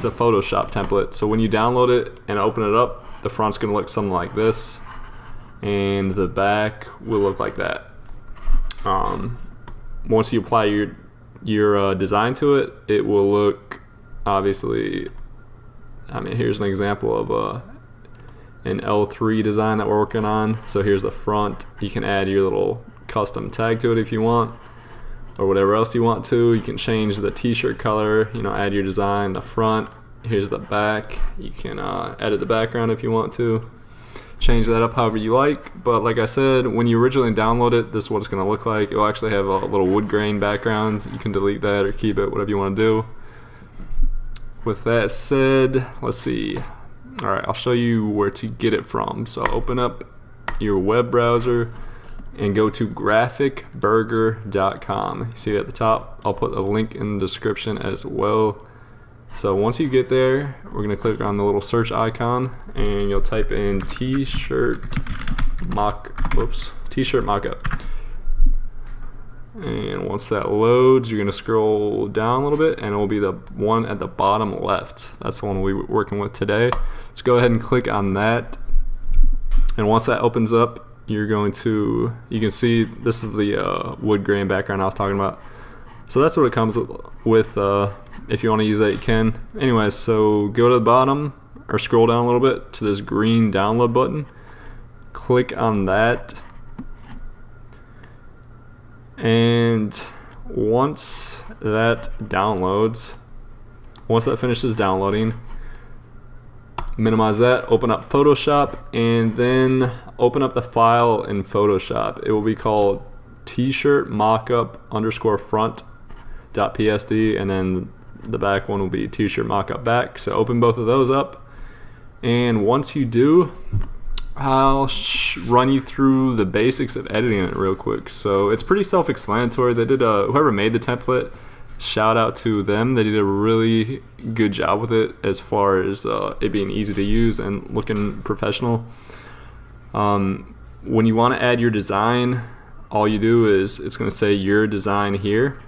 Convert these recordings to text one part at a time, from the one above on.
it's a Photoshop template. So when you download it and open it up, the front's gonna look something like this, and the back will look like that. Once you apply your design to it, it will look, obviously, I mean, here's an example of an L3 design that we're working on. So here's the front. You can add your little custom tag to it if you want, or whatever else you want to. You can change the t-shirt color, you know, add your design. The front, here's the back. You can edit the background if you want to. Change that up however you like. But like I said, when you originally download it, this is what it's going to look like. It will actually have a little wood grain background. You can delete that or keep it, whatever you want to do. With that said, let's see. Alright, I'll show you where to get it from. So open up your web browser and go to graphicburger.com. You see it at the top? I'll put a link in the description as well. So once you get there, we're going to click on the little search icon and you'll type in t-shirt mockup. And once that loads, you're going to scroll down a little bit and it will be the one at the bottom left. That's the one we're working with today. So go ahead and click on that. And once that opens up, you're going to, you can see this is the wood grain background I was talking about. So that's what it comes with. If you want to use that, you can. Anyways, so go to the bottom or scroll down a little bit to this green download button. Click on that. And once that downloads, once that finishes downloading, minimize that, open up Photoshop, and then open up the file in Photoshop. It will be called t-shirt mockup _ front.psd, and then the back one will be t-shirt mockup back. So open both of those up, and once you do, I'll run you through the basics of editing it real quick. So it's pretty self-explanatory. They did whoever made the template, shout out to them. They did a really good job with it as far as it being easy to use and looking professional. When you want to add your design, all you do is, it's going to say your design here.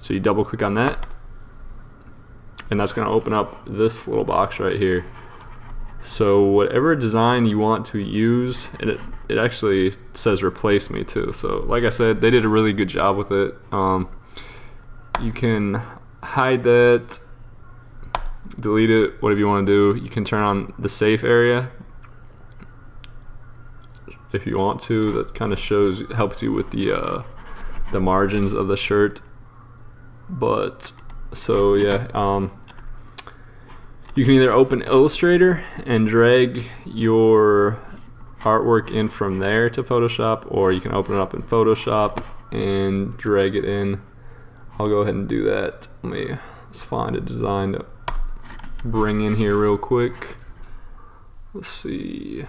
So you double click on that, and that's going to open up this little box right here. So whatever design you want to use, and it actually says replace me too. So like I said, they did a really good job with it. You can hide that, delete it, whatever you want to do. You can turn on the safe area if you want to. That kind of helps you with the margins of the shirt. But so yeah, you can either open Illustrator and drag your artwork in from there to Photoshop, or you can open it up in Photoshop and drag it in. I'll go ahead and do that. Let's find a design to bring in here real quick. Let's see.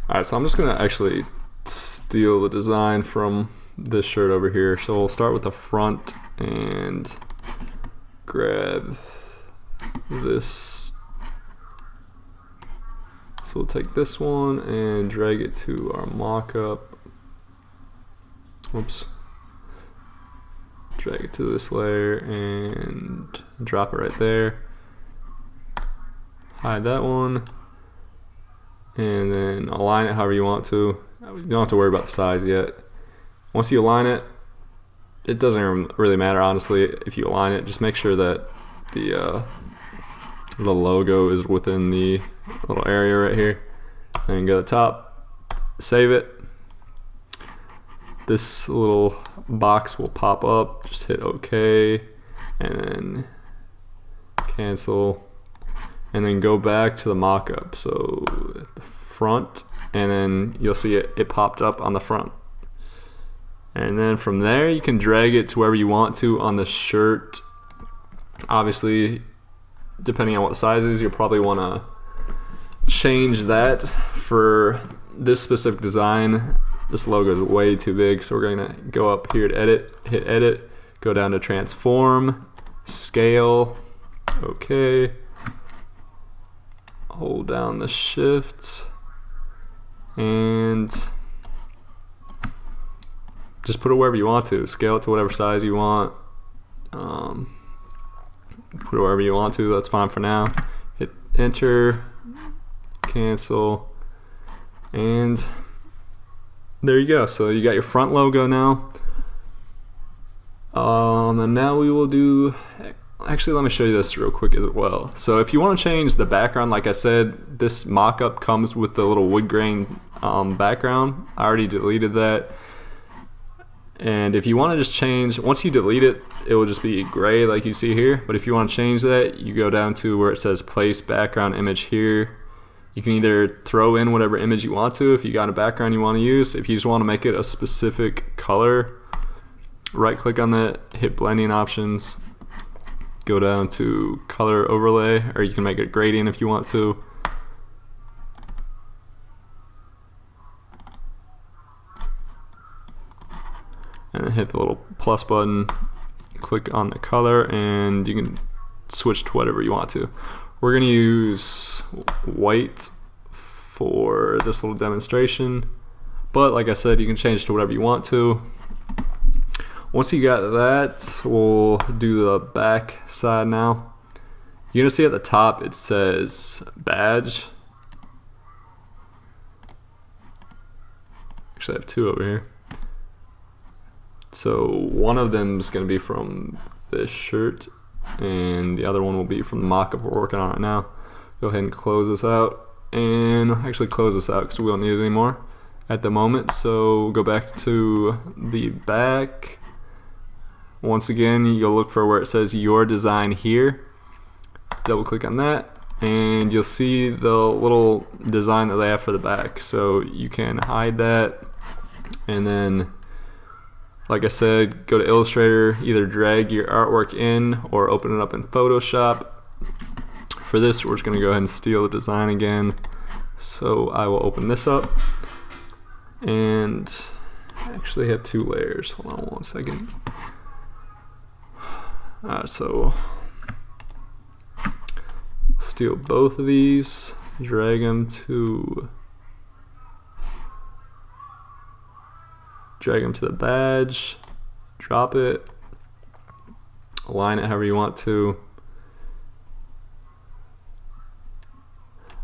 Alright, so I'm just gonna actually steal the design from this shirt over here. So we'll start with the front and grab this. So we'll take this one and drag it to our mockup. Oops. Drag it to this layer and drop it right there. Hide that one. And then align it however you want to. You don't have to worry about the size yet. Once you align it, it doesn't really matter, honestly, if you align it. Just make sure that the logo is within the little area right here. And go to the top, save it. This little box will pop up. Just hit OK, and then cancel, and then go back to the mockup. So the front, and then you'll see it popped up on the front. And then from there, you can drag it to wherever you want to on the shirt. Obviously, depending on what size it is, you'll probably want to change that. For this specific design, this logo is way too big, so we're going to go up here to edit, hit edit, go down to transform, scale, okay, hold down the shift, and just put it wherever you want to. Scale it to whatever size you want. Put it wherever you want to, that's fine for now. Hit enter, cancel, and there you go. So you got your front logo now. And now we will do, actually let me show you this real quick as well. So if you want to change the background, like I said, this mock-up comes with the little wood grain background. I already deleted that. And if you want to just change, once you delete it, it will just be gray like you see here. But if you want to change that, you go down to where it says place background image here. You can either throw in whatever image you want to if you got a background you want to use. If you just want to make it a specific color, right click on that, hit blending options, go down to color overlay, or you can make it gradient if you want to. And then hit the little plus button, click on the color, and you can switch to whatever you want to. We're going to use white for this little demonstration, but like I said, you can change to whatever you want to. Once you got that, we'll do the back side now. You're going to see at the top it says badge. Actually, I have two over here. So one of them is going to be from this shirt, and the other one will be from the mock-up we're working on right now. Go ahead and close this out, and actually close this out because we don't need it anymore at the moment. So go back to the back. Once again, you'll look for where it says your design here. Double click on that, and you'll see the little design that they have for the back. So you can hide that, and then like I said, go to Illustrator, either drag your artwork in or open it up in Photoshop. For this, we're just going to go ahead and steal the design again. So I will open this up, and I actually have two layers. Hold on one second. So steal both of these, drag them to the badge, drop it, align it however you want to.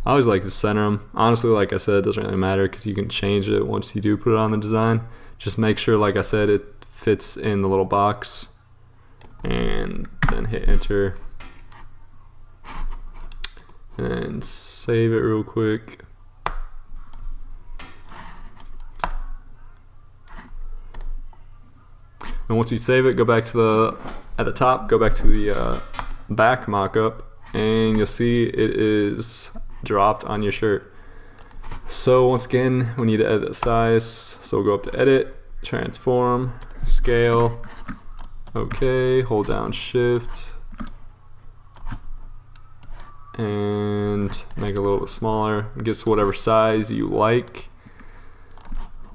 I always like to center them. Honestly, like I said, it doesn't really matter because you can change it once you do put it on the design. Just make sure, like I said, it fits in the little box, and then hit enter and save it real quick. And once you save it, go back to at the top, go back to the back mockup, and you'll see it is dropped on your shirt. So once again, we need to edit the size. So we'll go up to edit, transform, scale, okay, hold down shift, and make it a little bit smaller. It gets whatever size you like.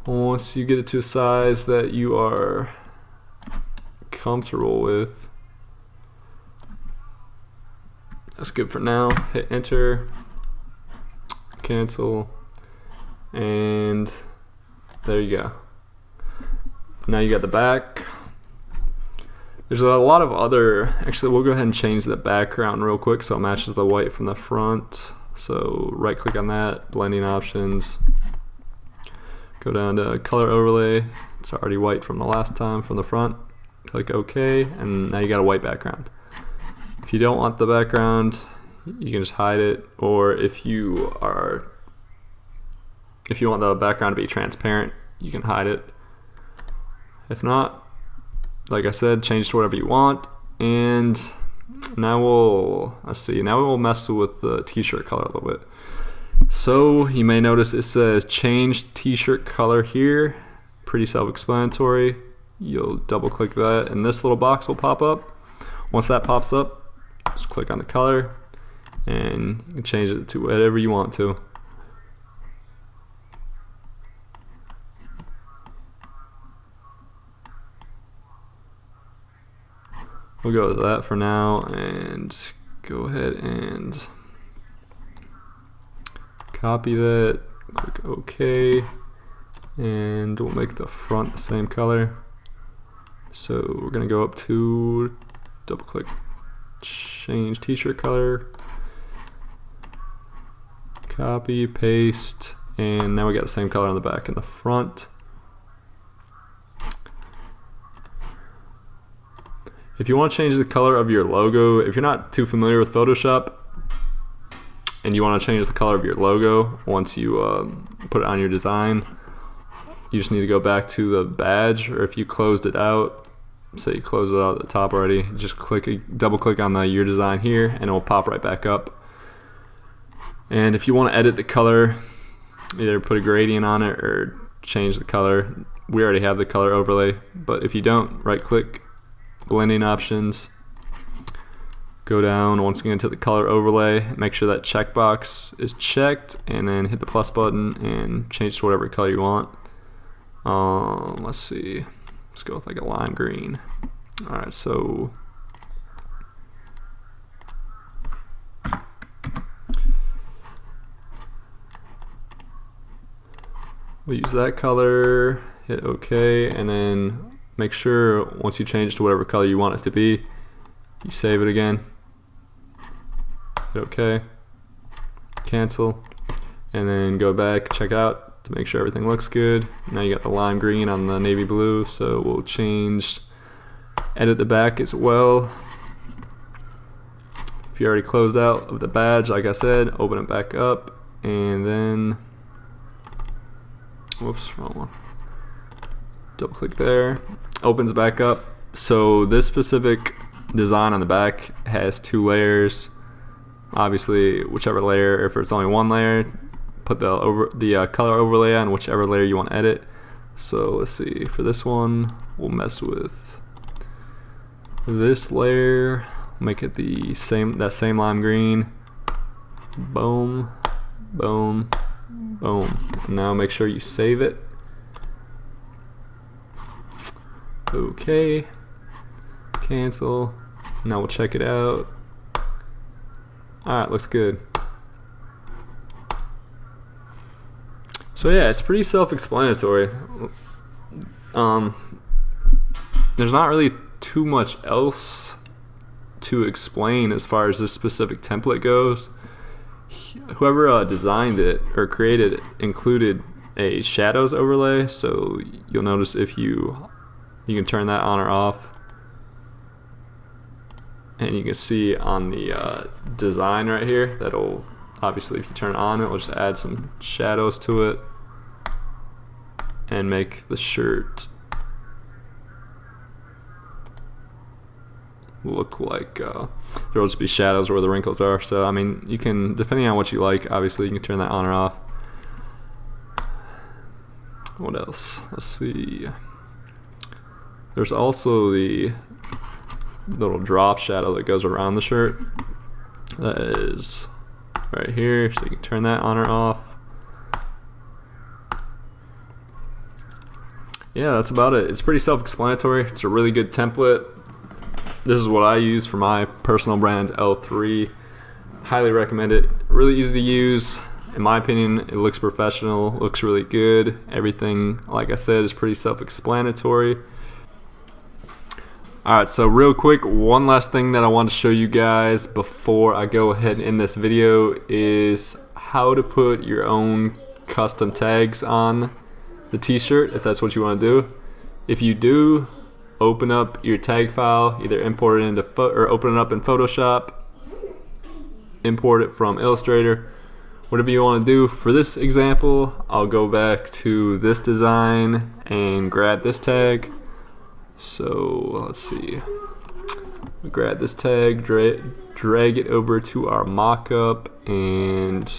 Once you get it to a size that you are comfortable with, that's good for now. Hit enter, cancel, and there you go. Now you got the back. There's a lot of other, actually we'll go ahead and change the background real quick so it matches the white from the front. So right click on that, blending options, go down to color overlay. It's already white from the last time from the front. Click OK, and now you got a white background. If you don't want the background, you can just hide it, or if you want the background to be transparent, you can hide it. If not, like I said, change to whatever you want. And now we'll mess with the t-shirt color a little bit. So you may notice it says change t-shirt color here. Pretty self-explanatory. You'll double click that and this little box will pop up. Once that pops up, just click on the color and you can change it to whatever you want to. We'll go with that for now and go ahead and copy that, click OK, and we'll make the front the same color. So we're going to go up to double click, change t-shirt color, copy, paste, and now we got the same color on the back and the front. If you want to change the color of your logo, if you're not too familiar with Photoshop and you want to change the color of your logo once you put it on your design, you just need to go back to the badge, or if you closed it out, say you closed it out at the top already, just double click on your design here and it will pop right back up. And if you want to edit the color, either put a gradient on it or change the color, we already have the color overlay, but if you don't, right click, blending options, go down once again to the color overlay, make sure that checkbox is checked, and then hit the plus button and change to whatever color you want. Let's see, let's go with like a lime green. Alright, so we'll use that color, hit OK, and then make sure once you change to whatever color you want it to be, you save it again, hit OK, cancel, and then go back, check out to make sure everything looks good. Now you got the lime green on the navy blue, so we'll edit the back as well. If you already closed out of the badge, like I said, open it back up, and then, whoops, wrong one. Double click there, opens back up. So this specific design on the back has 2 layers. Obviously, whichever layer, if it's only 1 layer, put the color overlay on whichever layer you want to edit. So let's see, for this one, we'll mess with this layer, make it that same lime green. Boom, boom, boom. Now make sure you save it. Okay, cancel. Now we'll check it out. Alright, looks good. So yeah, it's pretty self-explanatory. There's not really too much else to explain as far as this specific template goes. Whoever designed it or created it included a shadows overlay, so you'll notice if you can turn that on or off, and you can see on the design right here that'll obviously, if you turn it on, it'll just add some shadows to it and make the shirt look like there'll just be shadows where the wrinkles are. So I mean, you can, depending on what you like, obviously you can turn that on or off. What else? Let's see. There's also the little drop shadow that goes around the shirt. That is right here, so you can turn that on or off. Yeah, that's about it. It's pretty self-explanatory. It's a really good template. This is what I use for my personal brand, L3. Highly recommend it. Really easy to use. In my opinion, it looks professional, looks really good. Everything, like I said, is pretty self-explanatory. Alright, so real quick, one last thing that I want to show you guys before I go ahead and end this video is how to put your own custom tags on the t-shirt, if that's what you want to do. If you do, open up your tag file, either import it into or open it up in Photoshop, import it from Illustrator, whatever you want to do. For this example, I'll go back to this design and grab this tag. So let's see, we grab this tag, drag it over to our mockup and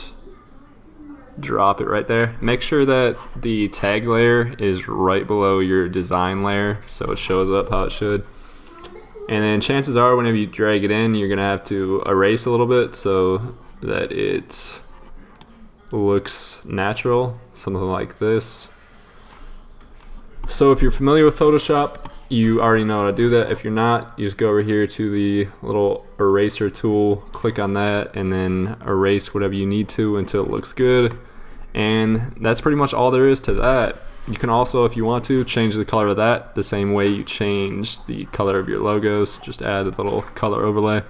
drop it right there. Make sure that the tag layer is right below your design layer so it shows up how it should. And then chances are whenever you drag it in, you're gonna have to erase a little bit so that it looks natural, something like this. So if you're familiar with Photoshop, you already know how to do that. If you're not, you just go over here to the little eraser tool, click on that, and then erase whatever you need to until it looks good. And that's pretty much all there is to that. You can also, if you want to, change the color of that the same way you change the color of your logos. Just add a little color overlay.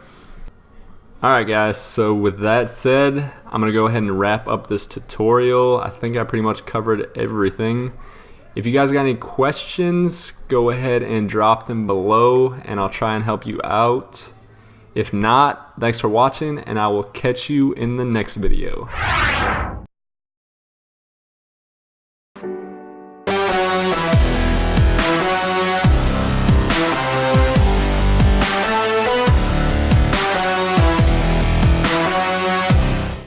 Alright guys, so with that said, I'm going to go ahead and wrap up this tutorial. I think I pretty much covered everything. If you guys got any questions, go ahead and drop them below and I'll try and help you out. If not, thanks for watching and I will catch you in the next video.